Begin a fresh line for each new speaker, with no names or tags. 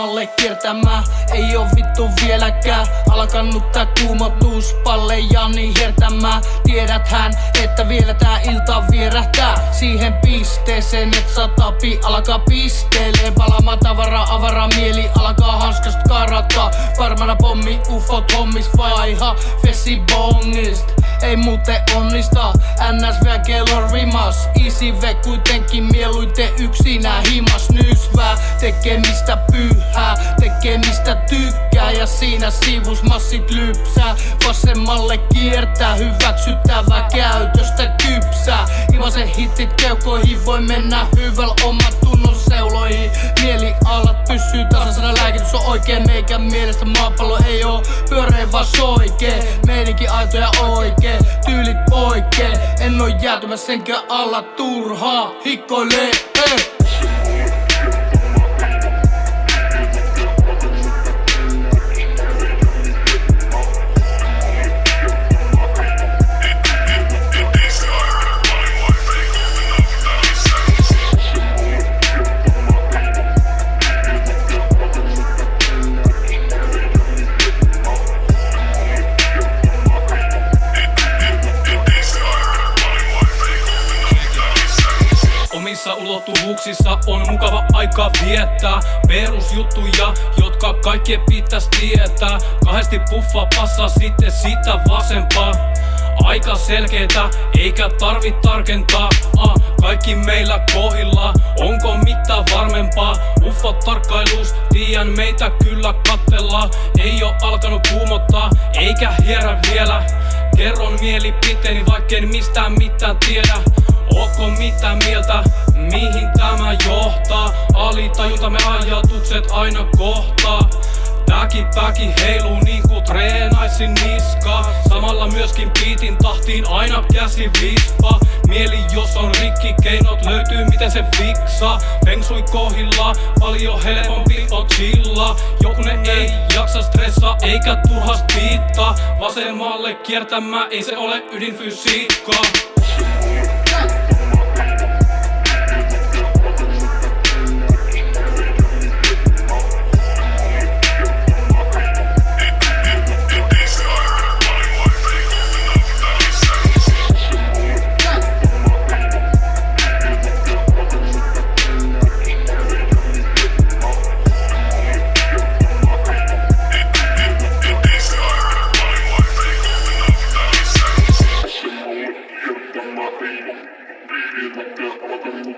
vasemmalle kiertämään. Ei oo vittu vieläkään alkanut tää kuumotus pallejani hiertämään. Tiedäthän, että vielä tää ilta vierähtää siihen pisteeseen, et satapi alkaa pistelee. Palaamaan tavaraa, avara mieli alkaa hanskasta karata. Varmana pommi, ufot hommis vaiha fesibongist. Ei muuten onnista, NS vielä kellon rimas. Easy ve kuitenkin mieluiten yksinä himas. Nysvää, tekee mistä pyhää, tekee mistä tykkää. Ja siinä sivus massit lypsää. Vasemmalle kiertää, hyväksyttävää käytöstä kypsää. Ilmaisen hitit keuhkoihin voi mennä hyvällä omat tunnon seuloihin. Mielialat pysyy tasaisena, lääkitys on oikein. Meikän mielestä maapallo ei oo pyöreä vaan soikee. Meidänkin aitoja oikein, tyylit poikee. En oo jäätymässä senkään alla turhaa hikkoilee.
Omissa ulottuvuuksissa on mukava aika viettää. Perusjuttuja, jotka kaikkien pitäis tietää. Kahdesti puffaa passaa sitten sitä vasempaa. Aika selkeetä, eikä tarvit tarkentaa. Kaikki meillä kohilla, onko mitään varmempaa? Uffot tarkkailus, tiedän meitä kyllä kattella. Ei oo alkanut kuumottaa, eikä hierä vielä. Kerron mielipiteeni, vaikken mistään mitään tiedä. Ootko mitä mieltä, mihin tämä johtaa? Alitajuntamme ajatukset aina kohtaa. Tääkin päki heiluu niinku treenaisin niskaa. Samalla myöskin beatin tahtiin aina käsi vispa. Mieli jos on rikki, keinot löytyy miten se fiksaa. Feng shui kohilla, paljon helpompi on chilla. Jokunen ei jaksa stressaa eikä turhas piittaa. Vasemmalle kiertämään ei se ole ydinfysiikkaa.
Alkanut